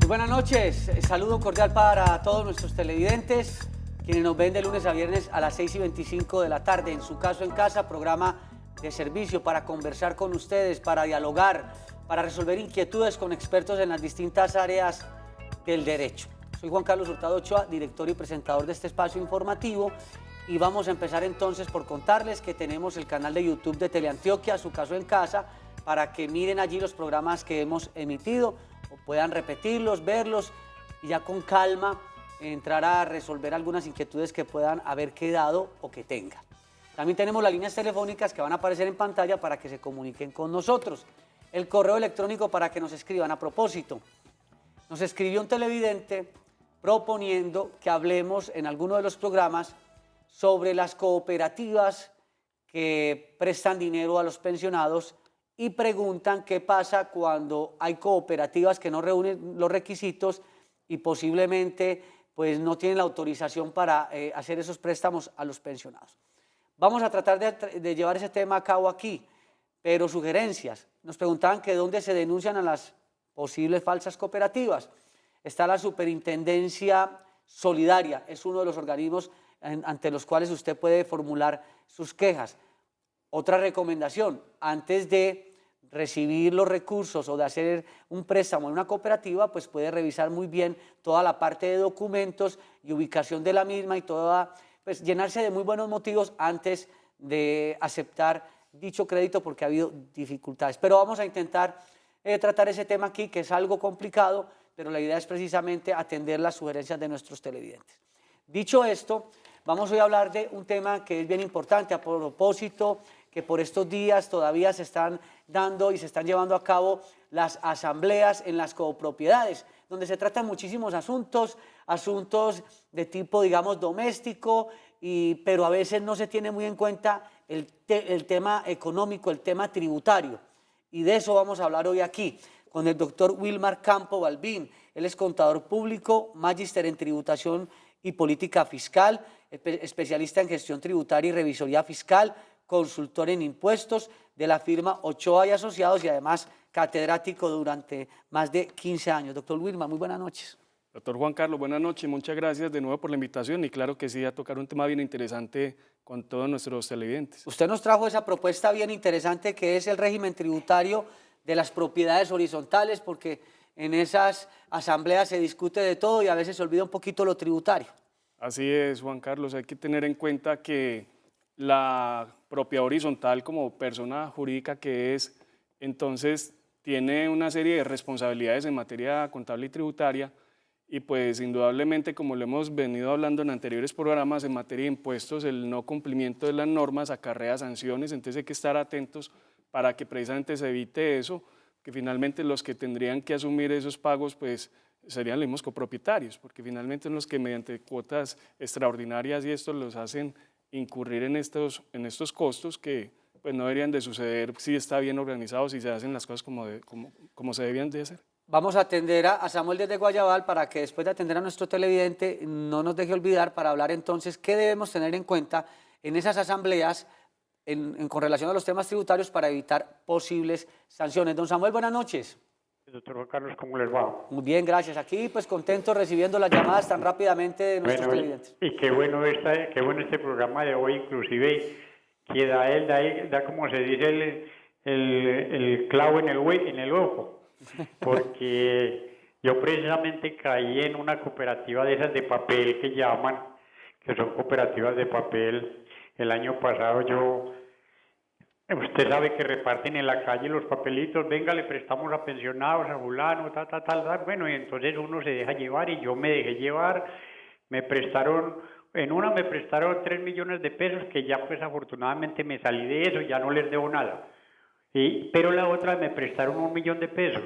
Muy buenas noches, saludo cordial para todos nuestros televidentes, quienes nos ven de lunes a viernes a las 6:25 de la tarde. En su caso en casa, programa de servicio para conversar con ustedes, para dialogar, para resolver inquietudes con expertos en las distintas áreas del derecho. Soy Juan Carlos Hurtado Ochoa, director y presentador de este espacio informativo, y vamos a empezar entonces por contarles que tenemos el canal de YouTube de Teleantioquia, Su Caso en Casa, para que miren allí los programas que hemos emitido o puedan repetirlos, verlos y ya con calma entrar a resolver algunas inquietudes que puedan haber quedado o que tengan. También tenemos las líneas telefónicas que van a aparecer en pantalla para que se comuniquen con nosotros. El correo electrónico para que nos escriban. A propósito, nos escribió un televidente proponiendo que hablemos en alguno de los programas sobre las cooperativas que prestan dinero a los pensionados y preguntan qué pasa cuando hay cooperativas que no reúnen los requisitos y posiblemente pues no tienen la autorización para hacer esos préstamos a los pensionados. Vamos a tratar de llevar ese tema a cabo aquí, pero sugerencias. Nos preguntaban que dónde se denuncian a las posibles falsas cooperativas. Está la Superintendencia Solidaria, es uno de los organismos ante los cuales usted puede formular sus quejas. Otra recomendación, antes de recibir los recursos o de hacer un préstamo en una cooperativa, pues puede revisar muy bien toda la parte de documentos y ubicación de la misma y pues llenarse de muy buenos motivos antes de aceptar dicho crédito porque ha habido dificultades. Pero vamos a intentar tratar ese tema aquí, que es algo complicado, pero la idea es precisamente atender las sugerencias de nuestros televidentes. Dicho esto, vamos hoy a hablar de un tema que es bien importante, a propósito que por estos días todavía se están dando y se están llevando a cabo las asambleas en las copropiedades, donde se tratan muchísimos asuntos de tipo, digamos, doméstico, pero a veces no se tiene muy en cuenta el tema económico, el tema tributario. Y de eso vamos a hablar hoy aquí, con el doctor Wilmar Campo Balbín. Él es contador público, magíster en tributación y política fiscal, especialista en gestión tributaria y revisoría fiscal, consultor en impuestos de la firma Ochoa y Asociados y además catedrático durante más de 15 años. Doctor Wilmar, muy buenas noches. Doctor Juan Carlos, buenas noches, muchas gracias de nuevo por la invitación y claro que sí, a tocar un tema bien interesante con todos nuestros televidentes. Usted nos trajo esa propuesta bien interesante que es el régimen tributario de las propiedades horizontales, porque en esas asambleas se discute de todo y a veces se olvida un poquito lo tributario. Así es, Juan Carlos, hay que tener en cuenta que la propiedad horizontal como persona jurídica que es, entonces tiene una serie de responsabilidades en materia contable y tributaria y pues indudablemente, como lo hemos venido hablando en anteriores programas, en materia de impuestos, el no cumplimiento de las normas acarrea sanciones, entonces hay que estar atentos para que precisamente se evite eso, que finalmente los que tendrían que asumir esos pagos pues serían los mismos copropietarios, porque finalmente son los que mediante cuotas extraordinarias y esto los hacen incurrir en estos costos que pues no deberían de suceder si está bien organizado, si se hacen las cosas como se debían de hacer. Vamos a atender a Samuel desde Guayabal para que después de atender a nuestro televidente no nos deje olvidar para hablar entonces qué debemos tener en cuenta en esas asambleas con relación a los temas tributarios para evitar posibles sanciones. Don Samuel, buenas noches. Doctor Juan Carlos, ¿cómo les va? Muy bien, gracias. Aquí pues contento recibiendo las llamadas tan rápidamente de nuestros televidentes. Y qué bueno este programa de hoy, inclusive que da como se dice el clavo en el ojo, porque yo precisamente caí en una cooperativa de esas de papel que llaman, que son cooperativas de papel. El año pasado usted sabe que reparten en la calle los papelitos, venga, le prestamos a pensionados, a fulano, tal. Bueno, y entonces uno se deja llevar y yo me dejé llevar, en una me prestaron 3 millones de pesos, que ya pues afortunadamente me salí de eso, ya no les debo nada. Pero la otra me prestaron 1 millón de pesos.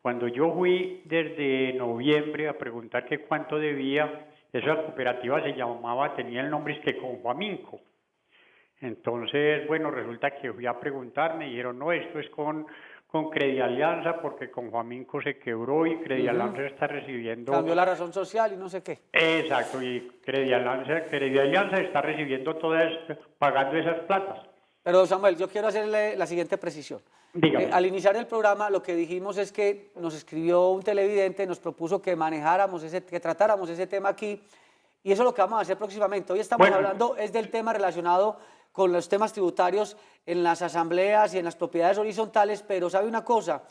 Cuando yo fui desde noviembre a preguntar que cuánto debía, esa cooperativa tenía el nombre es que Confaminco. Entonces, bueno, resulta que fui a preguntar, me dijeron, no, esto es con Credialianza, porque Confaminco se quebró y Credialianza está recibiendo... Cambió la razón social y no sé qué. Exacto, y Credialianza está recibiendo pagando esas platas. Pero Samuel, yo quiero hacerle la siguiente precisión. Dígame. Al iniciar el programa lo que dijimos es que nos escribió un televidente, nos propuso que manejáramos que tratáramos ese tema aquí, y eso es lo que vamos a hacer próximamente. Hoy estamos hablando es del tema relacionado con los temas tributarios en las asambleas y en las propiedades horizontales, pero ¿sabe una cosa?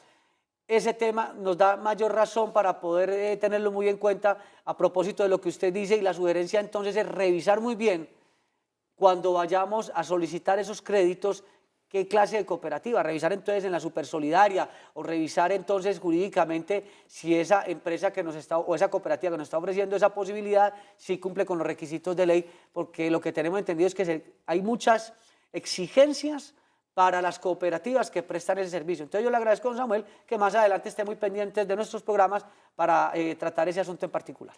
Ese tema nos da mayor razón para poder tenerlo muy en cuenta a propósito de lo que usted dice, y la sugerencia entonces es revisar muy bien cuando vayamos a solicitar esos créditos qué clase de cooperativa, revisar entonces en la Supersolidaria o revisar entonces jurídicamente si esa empresa que nos está, o esa cooperativa que nos está ofreciendo esa posibilidad sí cumple con los requisitos de ley, porque lo que tenemos entendido es que hay muchas exigencias para las cooperativas que prestan ese servicio. Entonces yo le agradezco a don Samuel que más adelante esté muy pendiente de nuestros programas para tratar ese asunto en particular.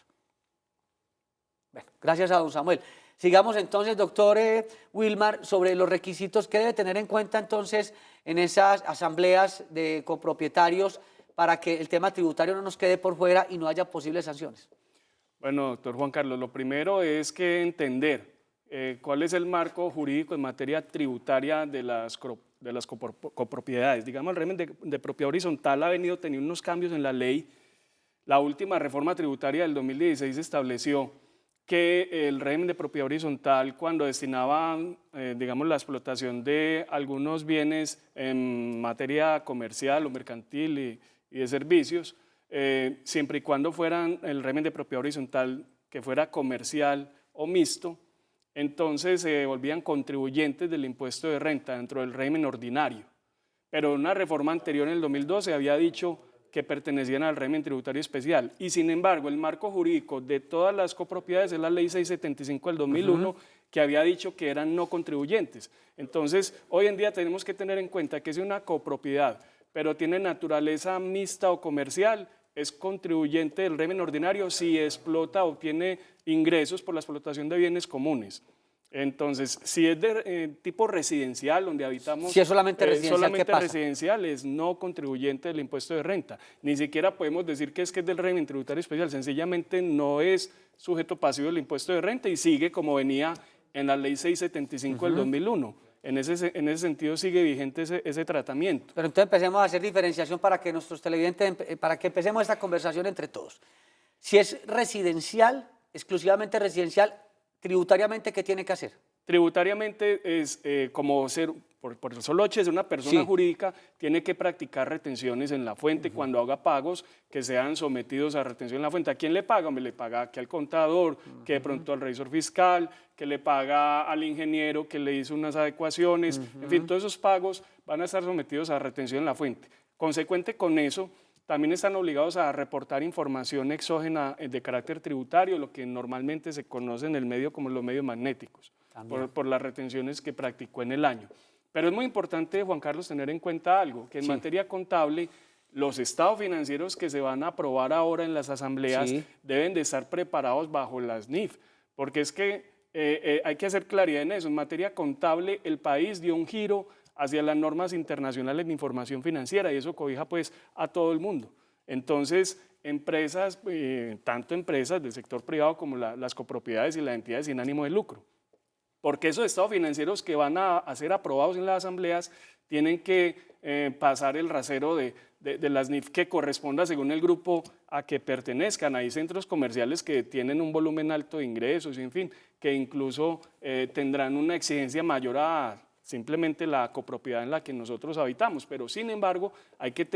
Bueno, gracias a don Samuel. Sigamos entonces, doctor Wilmar, sobre los requisitos que debe tener en cuenta entonces en esas asambleas de copropietarios para que el tema tributario no nos quede por fuera y no haya posibles sanciones. Bueno, doctor Juan Carlos, lo primero es que entender cuál es el marco jurídico en materia tributaria de las copropiedades. Digamos, el régimen de propiedad horizontal ha venido teniendo unos cambios en la ley. La última reforma tributaria del 2016 estableció que el régimen de propiedad horizontal, cuando destinaba, digamos, la explotación de algunos bienes en materia comercial o mercantil y de servicios, siempre y cuando fueran el régimen de propiedad horizontal que fuera comercial o mixto, entonces se volvían contribuyentes del impuesto de renta dentro del régimen ordinario. Pero una reforma anterior en el 2012 había dicho que pertenecían al régimen tributario especial, y sin embargo el marco jurídico de todas las copropiedades es la ley 675 del 2001, que había dicho que eran no contribuyentes. Entonces hoy en día tenemos que tener en cuenta que si una copropiedad pero tiene naturaleza mixta o comercial, es contribuyente del régimen ordinario si explota o obtiene ingresos por la explotación de bienes comunes. Entonces, si es de tipo residencial, donde habitamos, si es solamente residencial, ¿qué pasa? Residencial es no contribuyente del impuesto de renta. Ni siquiera podemos decir que es del régimen tributario especial, sencillamente no es sujeto pasivo del impuesto de renta y sigue como venía en la ley 675 del 2001. En ese sentido sigue vigente ese tratamiento. Pero entonces empecemos a hacer diferenciación para que nuestros televidentes, para que empecemos esta conversación entre todos. Si es residencial, exclusivamente residencial, tributariamente, ¿qué tiene que hacer? Tributariamente es como ser, por el solo hecho de ser una persona jurídica, tiene que practicar retenciones en la fuente cuando haga pagos que sean sometidos a retención en la fuente. ¿A quién le paga? Le paga aquí al contador, que de pronto al revisor fiscal, que le paga al ingeniero que le hizo unas adecuaciones. En fin, todos esos pagos van a estar sometidos a retención en la fuente. Consecuente con eso, también están obligados a reportar información exógena de carácter tributario, lo que normalmente se conoce en el medio como los medios magnéticos, por las retenciones que practicó en el año. Pero es muy importante, Juan Carlos, tener en cuenta algo, que en materia contable, los estados financieros que se van a aprobar ahora en las asambleas deben de estar preparados bajo las NIF, porque es que hay que hacer claridad en eso. En materia contable, el país dio un giro hacia las normas internacionales de información financiera y eso cobija pues a todo el mundo. Entonces, empresas, tanto empresas del sector privado como las copropiedades y las entidades sin ánimo de lucro, porque esos estados financieros que van a ser aprobados en las asambleas tienen que pasar el rasero de las NIF que corresponda según el grupo a que pertenezcan. Hay centros comerciales que tienen un volumen alto de ingresos, en fin, que incluso tendrán una exigencia mayor a simplemente la copropiedad en la que nosotros habitamos, pero sin embargo hay que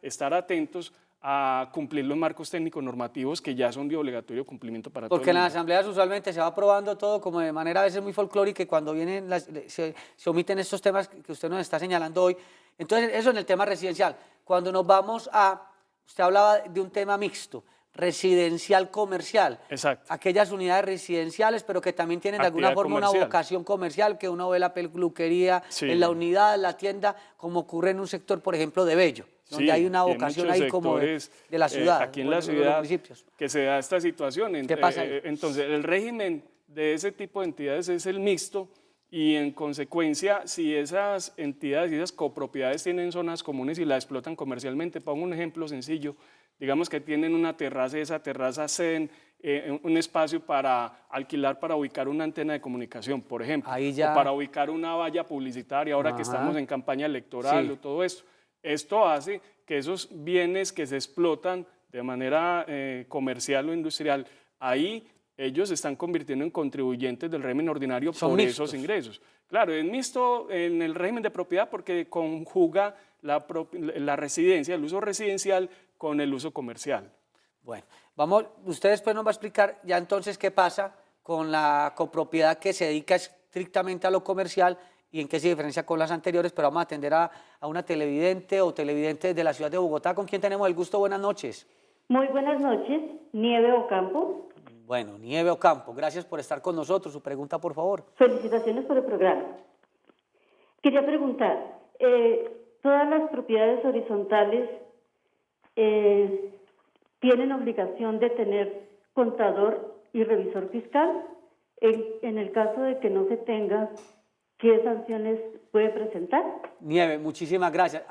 estar atentos a cumplir los marcos técnicos normativos que ya son de obligatorio cumplimiento para todos. Porque en las asambleas usualmente se va aprobando todo como de manera a veces muy folclórica y cuando vienen se omiten estos temas que usted nos está señalando hoy. Entonces eso en el tema residencial. Cuando nos vamos usted hablaba de un tema mixto, residencial comercial. Exacto. Aquellas unidades residenciales, pero que también tienen de alguna forma una vocación comercial, que uno ve la peluquería en la unidad, la tienda, como ocurre en un sector, por ejemplo, de Bello, donde hay una vocación ahí como de la ciudad. Aquí en la ciudad que se da esta situación. ¿Qué pasa ahí? Entonces, el régimen de ese tipo de entidades es el mixto y en consecuencia, si esas entidades y esas copropiedades tienen zonas comunes y las explotan comercialmente, pongo un ejemplo sencillo, digamos que tienen una terraza y esa terraza ceden un espacio para alquilar para ubicar una antena de comunicación, por ejemplo, Ahí ya. o para ubicar una valla publicitaria, ahora que Ajá. estamos en campaña electoral Sí. o todo esto. Esto hace que esos bienes que se explotan de manera comercial o industrial, ahí ellos se están convirtiendo en contribuyentes del régimen ordinario Son por mixtos. esos ingresos. Claro, es mixto en el régimen de propiedad porque conjuga la residencia, el uso residencial con el uso comercial. Bueno, vamos, usted después nos va a explicar ya entonces qué pasa con la copropiedad que se dedica estrictamente a lo comercial y en qué se diferencia con las anteriores, pero vamos a atender a una televidente o televidente de la ciudad de Bogotá. ¿Con quién tenemos el gusto? Buenas noches. Muy buenas noches, Nieve Ocampo. Bueno, Nieve Ocampo, gracias por estar con nosotros. Su pregunta, por favor. Felicitaciones por el programa. Quería preguntar, ¿todas las propiedades horizontales tienen obligación de tener contador y revisor fiscal? En el caso de que no se tenga, ¿qué sanciones puede presentar? Nieve, muchísimas gracias.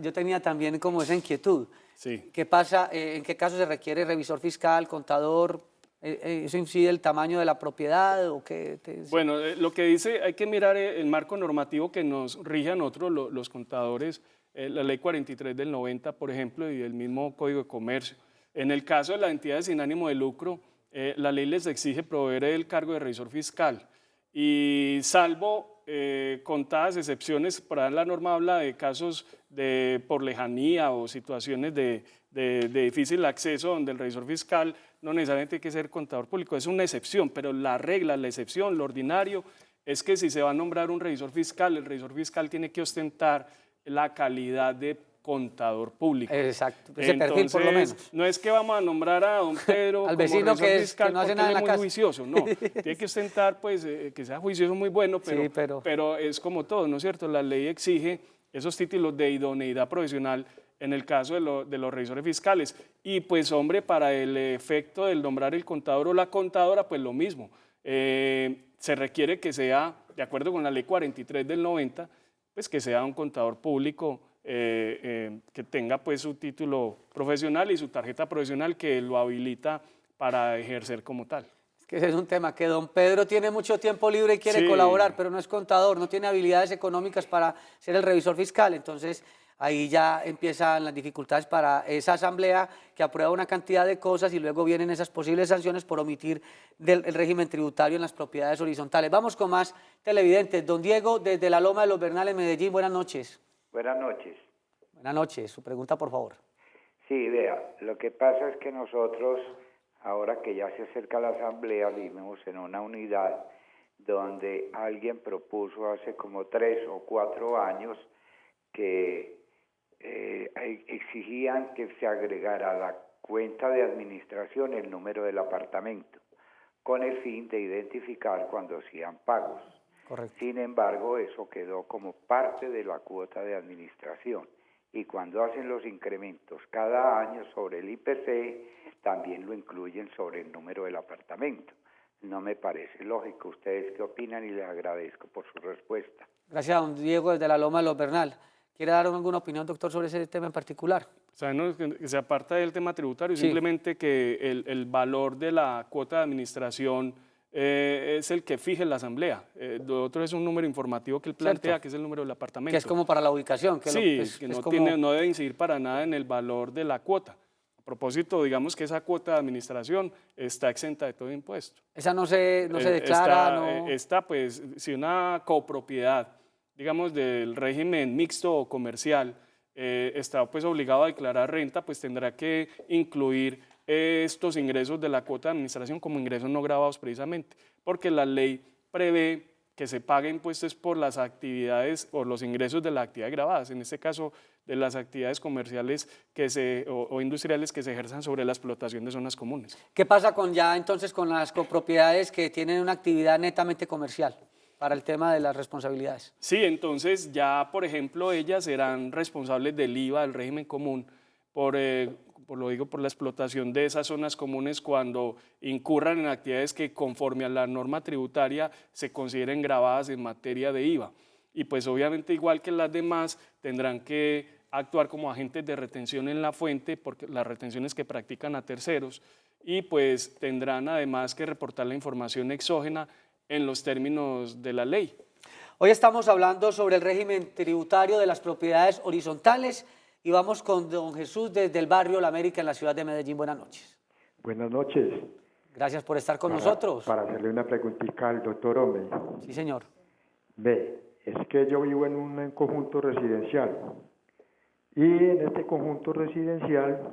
Yo tenía también como esa inquietud. Sí. ¿Qué pasa? ¿En qué caso se requiere revisor fiscal, contador? ¿Eso incide el tamaño de la propiedad o qué? Bueno, lo que dice, hay que mirar el marco normativo que nos rige a nosotros los contadores, la ley 43 del 90, por ejemplo, y el mismo Código de Comercio. En el caso de las entidades sin ánimo de lucro, la ley les exige proveer el cargo de revisor fiscal y salvo contadas excepciones, para la norma habla de casos por lejanía o situaciones de difícil acceso donde el revisor fiscal no necesariamente hay que ser contador público, es una excepción, pero la regla, la excepción, lo ordinario es que si se va a nombrar un revisor fiscal, el revisor fiscal tiene que ostentar la calidad de contador público. Exacto, ese perfil por lo menos. No es que vamos a nombrar a don Pedro Al vecino como revisor fiscal que no hace porque nada en él la es muy casa. juicioso, no. Tiene que ostentar pues, que sea juicioso muy bueno, Sí, pero es como todo, ¿no es cierto? La ley exige esos títulos de idoneidad profesional en el caso de los revisores fiscales. Y pues hombre, para el efecto del nombrar el contador o la contadora, pues lo mismo. Se requiere que sea, de acuerdo con la ley 43 del 90, pues que sea un contador público que tenga pues su título profesional y su tarjeta profesional que lo habilita para ejercer como tal. Es que ese es un tema que don Pedro tiene mucho tiempo libre y quiere Sí. colaborar, pero no es contador, no tiene habilidades económicas para ser el revisor fiscal, entonces ahí ya empiezan las dificultades para esa asamblea que aprueba una cantidad de cosas y luego vienen esas posibles sanciones por omitir el régimen tributario en las propiedades horizontales. Vamos con más televidentes. Don Diego, desde la Loma de los Bernales, Medellín, buenas noches. Buenas noches. Buenas noches, su pregunta, por favor. Sí, vea, lo que pasa es que nosotros, ahora que ya se acerca la asamblea, vivimos en una unidad donde alguien propuso hace como 3 o 4 años que exigían que se agregara a la cuenta de administración el número del apartamento, con el fin de identificar cuando hacían pagos. Correcto. Sin embargo, eso quedó como parte de la cuota de administración. Y cuando hacen los incrementos cada año sobre el IPC, también lo incluyen sobre el número del apartamento. No me parece lógico. ¿Ustedes qué opinan? Y les agradezco por su respuesta. Gracias, don Diego, desde la Loma de los Bernal. ¿Quiere dar alguna opinión, doctor, sobre ese tema en particular? O sea, no, que se aparta del tema tributario, Sí. simplemente que el valor de la cuota de administración es el que fije la asamblea. Lo otro es un número informativo que él plantea, Cierto. que es el número del apartamento. Que es como para la ubicación. Que Sí, que es no, como... no debe incidir para nada en el valor de la cuota. A propósito, digamos que esa cuota de administración está exenta de todo impuesto. Esa no se declara, no... Está, pues, si una copropiedad, digamos, del régimen mixto o comercial, está pues obligado a declarar renta, pues tendrá que incluir estos ingresos de la cuota de administración como ingresos no grabados precisamente, porque la ley prevé que se paguen impuestos por las actividades o los ingresos de las actividades grabadas, en este caso de las actividades comerciales o industriales que se ejerzan sobre la explotación de zonas comunes. ¿Qué pasa entonces con las copropiedades que tienen una actividad netamente comercial para el tema de las responsabilidades? Sí, entonces ya, por ejemplo, ellas serán responsables del IVA, del régimen común, por la explotación de esas zonas comunes cuando incurran en actividades que conforme a la norma tributaria se consideren gravadas en materia de IVA. Y pues obviamente igual que las demás tendrán que actuar como agentes de retención en la fuente, porque las retenciones que practican a terceros, y pues tendrán además que reportar la información exógena en los términos de la ley. Hoy estamos hablando sobre el régimen tributario de las propiedades horizontales y vamos con don Jesús desde el barrio La América en la ciudad de Medellín. Buenas noches. Buenas noches. Gracias por estar con nosotros. Para hacerle una preguntita al doctor Hombre. Sí, señor. Ve, es que yo vivo en un conjunto residencial y en este conjunto residencial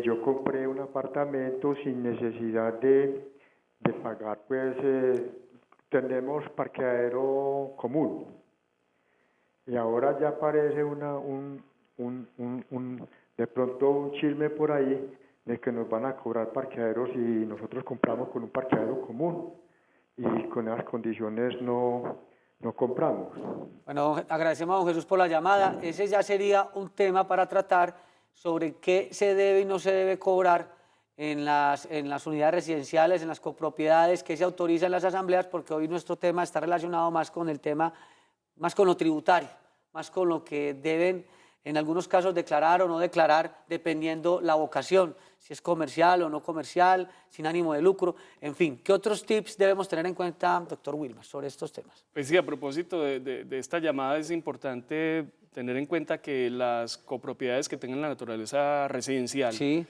yo compré un apartamento sin necesidad de pagar, pues tenemos parqueadero común y ahora ya aparece de pronto un chisme por ahí de que nos van a cobrar parqueaderos si nosotros compramos con un parqueadero común y con esas condiciones no compramos. Bueno, agradecemos a don Jesús por la llamada. Ese ya sería un tema para tratar sobre qué se debe y no se debe cobrar en las unidades residenciales, en las copropiedades, qué se autoriza en las asambleas, porque hoy nuestro tema está relacionado más con el tema, más con lo tributario, más con lo que deben en algunos casos declarar o no declarar, dependiendo la vocación, si es comercial o no comercial, sin ánimo de lucro, en fin. ¿Qué otros tips debemos tener en cuenta, doctor Wilmer, sobre estos temas? Pues sí, a propósito de esta llamada es importante tener en cuenta que las copropiedades que tengan la naturaleza residencial, sí,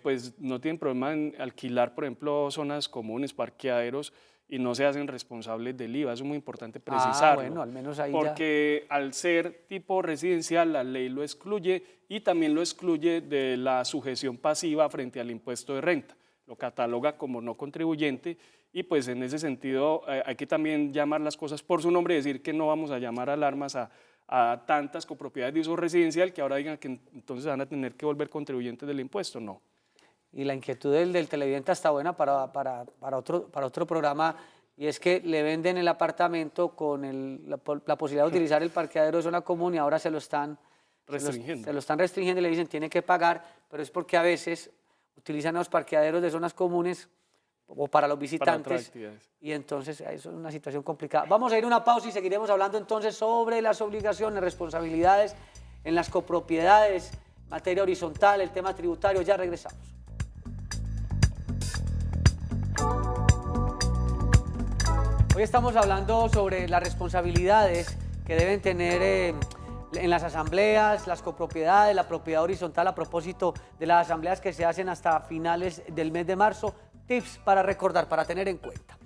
pues no tienen problema en alquilar, por ejemplo, zonas comunes, parqueaderos, y no se hacen responsables del IVA. Eso es muy importante precisarlo. Bueno, al menos ahí porque al ser tipo residencial, la ley lo excluye y también lo excluye de la sujeción pasiva frente al impuesto de renta. Lo cataloga como no contribuyente y pues en ese sentido hay que también llamar las cosas por su nombre y decir que no vamos a llamar alarmas a tantas copropiedades de uso residencial que ahora digan que entonces van a tener que volver contribuyentes del impuesto. No. Y la inquietud del televidente está buena para otro programa, y es que le venden el apartamento con la posibilidad de utilizar el parqueadero de zona común y ahora se lo están restringiendo. Se lo están restringiendo y le dicen tiene que pagar, pero es porque a veces utilizan los parqueaderos de zonas comunes o para los visitantes y entonces eso es una situación complicada. Vamos a ir a una pausa y seguiremos hablando entonces sobre las obligaciones, responsabilidades en las copropiedades, materia horizontal, el tema tributario. Ya regresamos. Hoy estamos hablando sobre las responsabilidades que deben tener en las asambleas, las copropiedades, la propiedad horizontal, a propósito de las asambleas que se hacen hasta finales del mes de marzo. Tips para recordar, para tener en cuenta.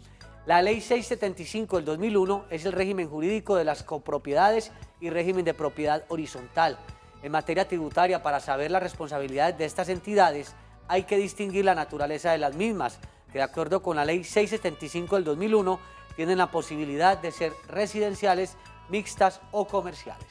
La Ley 675 del 2001 es el régimen jurídico de las copropiedades y régimen de propiedad horizontal. En materia tributaria, para saber las responsabilidades de estas entidades, hay que distinguir la naturaleza de las mismas, que de acuerdo con la Ley 675 del 2001, tienen la posibilidad de ser residenciales, mixtas o comerciales.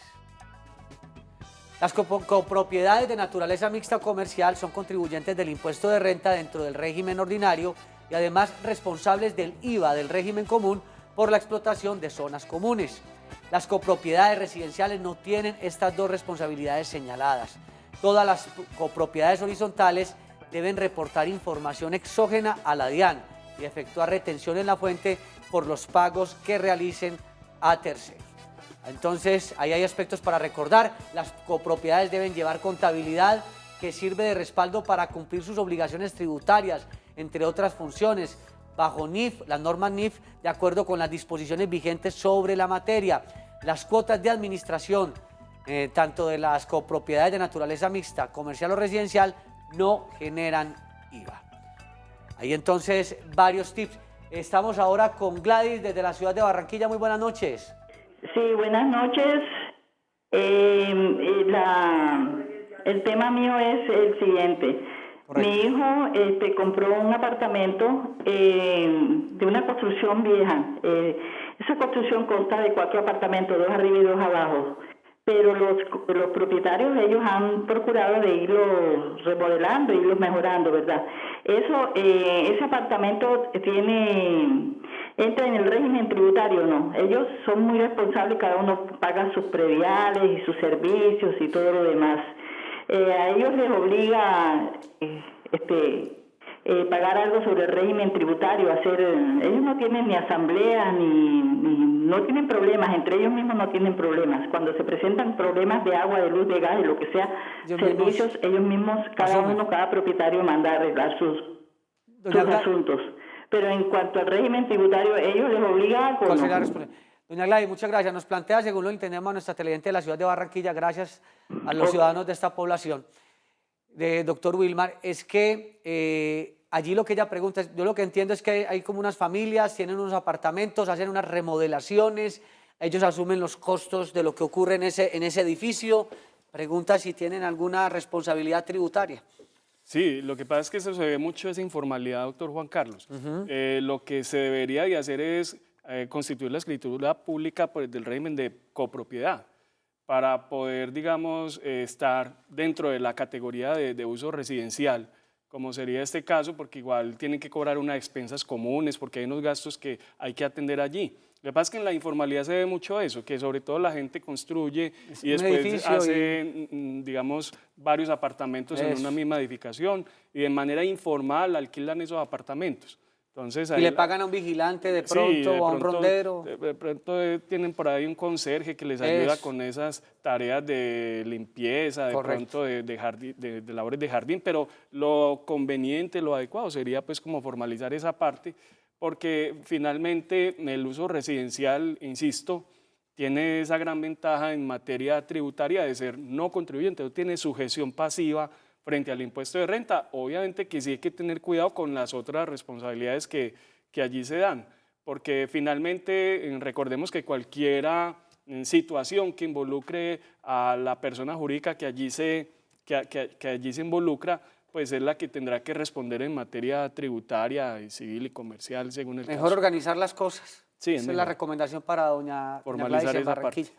Las copropiedades de naturaleza mixta o comercial son contribuyentes del impuesto de renta dentro del régimen ordinario y además responsables del IVA del régimen común por la explotación de zonas comunes. Las copropiedades residenciales no tienen estas dos responsabilidades señaladas. Todas las copropiedades horizontales deben reportar información exógena a la DIAN y efectuar retención en la fuente por los pagos que realicen a terceros. Entonces, ahí hay aspectos para recordar. Las copropiedades deben llevar contabilidad que sirve de respaldo para cumplir sus obligaciones tributarias, entre otras funciones, bajo NIF, las normas NIF, de acuerdo con las disposiciones vigentes sobre la materia. Las cuotas de administración, tanto de las copropiedades de naturaleza mixta, comercial o residencial, no generan IVA. Ahí entonces varios tips. Estamos ahora con Gladys desde la ciudad de Barranquilla. Muy buenas noches. Sí, buenas noches. El tema mío es el siguiente. Correcto. Mi hijo compró un apartamento de una construcción vieja. Esa construcción consta de 4 apartamentos, 2 arriba y 2 abajo. Pero los propietarios, ellos han procurado de irlos remodelando, irlos mejorando, ¿verdad? Ese apartamento entra en el régimen tributario, ¿no? Ellos son muy responsables, cada uno paga sus prediales y sus servicios y todo lo demás. A ellos les obliga pagar algo sobre el régimen tributario, ellos no tienen ni asamblea ni no tienen problemas, entre ellos mismos no tienen problemas. Cuando se presentan problemas de agua, de luz, de gas, de lo que sea, servicios, ellos mismos, cada propietario manda a arreglar sus asuntos. Pero en cuanto al régimen tributario, ellos les obligan a... Doña Gladys, muchas gracias. Nos plantea, según lo entendemos, a nuestra televidente de la ciudad de Barranquilla, gracias a los ciudadanos de esta población, de doctor Wilmar, es que allí lo que ella pregunta, yo lo que entiendo es que hay como unas familias, tienen unos apartamentos, hacen unas remodelaciones, ellos asumen los costos de lo que ocurre en ese edificio, pregunta si tienen alguna responsabilidad tributaria. Sí, lo que pasa es que eso se ve mucho esa informalidad, doctor Juan Carlos. Lo que se debería de hacer es constituir la escritura pública del régimen de copropiedad para poder, digamos, estar dentro de la categoría de uso residencial, como sería este caso, porque igual tienen que cobrar unas expensas comunes, porque hay unos gastos que hay que atender allí. Lo que pasa es que en la informalidad se ve mucho eso, que sobre todo la gente construye y después hace, digamos, varios apartamentos en una misma edificación y de manera informal alquilan esos apartamentos. Entonces, y le pagan a un vigilante de pronto o a un rondero. De pronto tienen por ahí un conserje que les ayuda con esas tareas de limpieza, de pronto de labores de jardín, pero lo conveniente, lo adecuado sería pues como formalizar esa parte, porque finalmente el uso residencial, insisto, tiene esa gran ventaja en materia tributaria de ser no contribuyente, tiene sujeción pasiva frente al impuesto de renta. Obviamente que sí hay que tener cuidado con las otras responsabilidades que allí se dan, porque finalmente recordemos que cualquier situación que involucre a la persona jurídica que allí se involucra, pues es la que tendrá que responder en materia tributaria, civil y comercial, según el caso. Mejor organizar las cosas. Sí, esa es la recomendación para doña formalizar Gladys Barranquilla.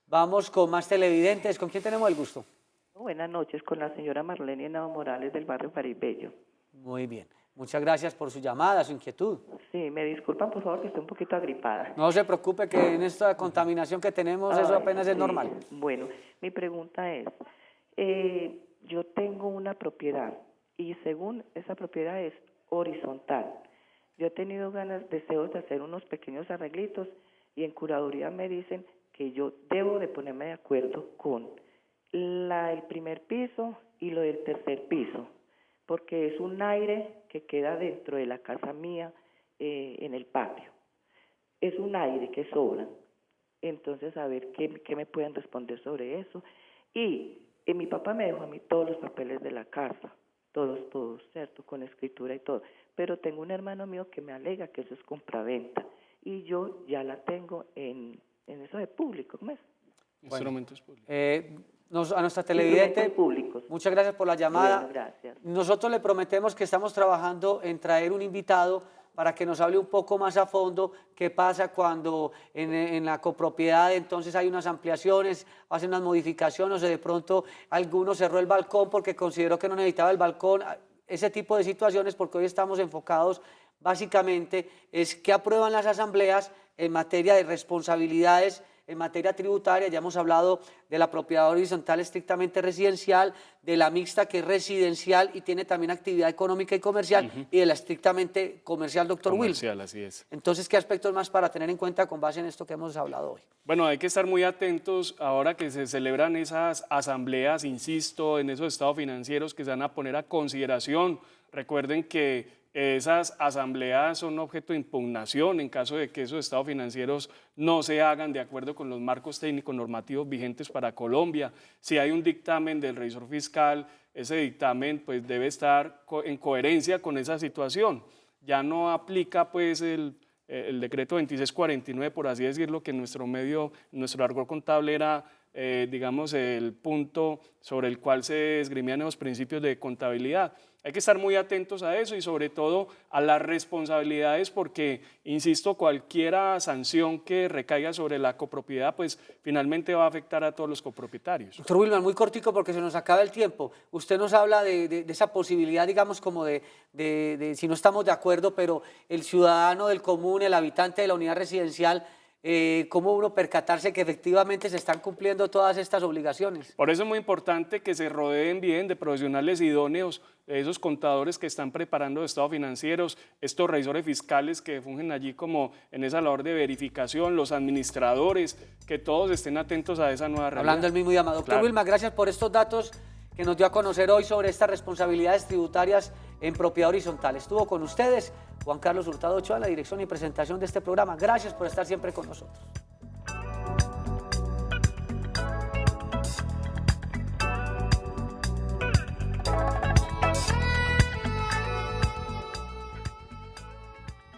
Vamos con más televidentes. ¿Con quién tenemos el gusto? Buenas noches, con la señora Marlene Henao Morales del barrio París Bello. Muy bien. Muchas gracias por su llamada, su inquietud. Sí, me disculpan por favor que estoy un poquito agripada. No se preocupe que en esta contaminación que tenemos eso apenas es normal. Bueno, mi pregunta es, yo tengo una propiedad y según esa propiedad es horizontal. Yo he tenido deseos de hacer unos pequeños arreglitos y en curaduría me dicen que yo debo de ponerme de acuerdo con el primer piso y lo del tercer piso, porque es un aire que queda dentro de la casa mía en el patio. Es un aire que sobra. Entonces, a ver qué me pueden responder sobre eso. Y mi papá me dejó a mí todos los papeles de la casa, todos, ¿cierto? Con escritura y todo. Pero tengo un hermano mío que me alega que eso es compraventa y yo ya la tengo en eso de público, ¿cómo es? Instrumentos públicos. A nuestra televidente, públicos. Muchas gracias por la llamada. Bueno, gracias. Nosotros le prometemos que estamos trabajando en traer un invitado para que nos hable un poco más a fondo qué pasa cuando en la copropiedad entonces hay unas ampliaciones, hacen unas modificaciones o de pronto alguno cerró el balcón porque consideró que no necesitaba el balcón, ese tipo de situaciones, porque hoy estamos enfocados básicamente es que aprueban las asambleas en materia de responsabilidades, en materia tributaria. Ya hemos hablado de la propiedad horizontal estrictamente residencial, de la mixta que es residencial y tiene también actividad económica y comercial, y de la estrictamente comercial, doctor Will. Comercial, así es. Entonces, ¿qué aspectos más para tener en cuenta con base en esto que hemos hablado hoy? Bueno, hay que estar muy atentos ahora que se celebran esas asambleas, insisto, en esos estados financieros que se van a poner a consideración. Recuerden que esas asambleas son objeto de impugnación en caso de que esos estados financieros no se hagan de acuerdo con los marcos técnicos normativos vigentes para Colombia. Si hay un dictamen del revisor fiscal, ese dictamen pues debe estar en coherencia con esa situación. Ya no aplica pues el decreto 2649, por así decirlo, que en nuestro argot contable era digamos el punto sobre el cual se esgrimían esos principios de contabilidad. Hay que estar muy atentos a eso y sobre todo a las responsabilidades porque, insisto, cualquier sanción que recaiga sobre la copropiedad pues finalmente va a afectar a todos los copropietarios. Doctor Wilmar, muy cortico porque se nos acaba el tiempo. Usted nos habla de esa posibilidad, digamos, como de si no estamos de acuerdo, pero el ciudadano del común, el habitante de la unidad residencial, cómo uno percatarse que efectivamente se están cumpliendo todas estas obligaciones. Por eso es muy importante que se rodeen bien de profesionales idóneos, de esos contadores que están preparando estados financieros, estos revisores fiscales que fungen allí como en esa labor de verificación, los administradores, que todos estén atentos a esa nueva realidad. Hablando del mismo idioma. Doctor Claro. Wilmar, gracias por estos datos que nos dio a conocer hoy sobre estas responsabilidades tributarias en propiedad horizontal. Estuvo con ustedes Juan Carlos Hurtado Ochoa en la dirección y presentación de este programa. Gracias por estar siempre con nosotros.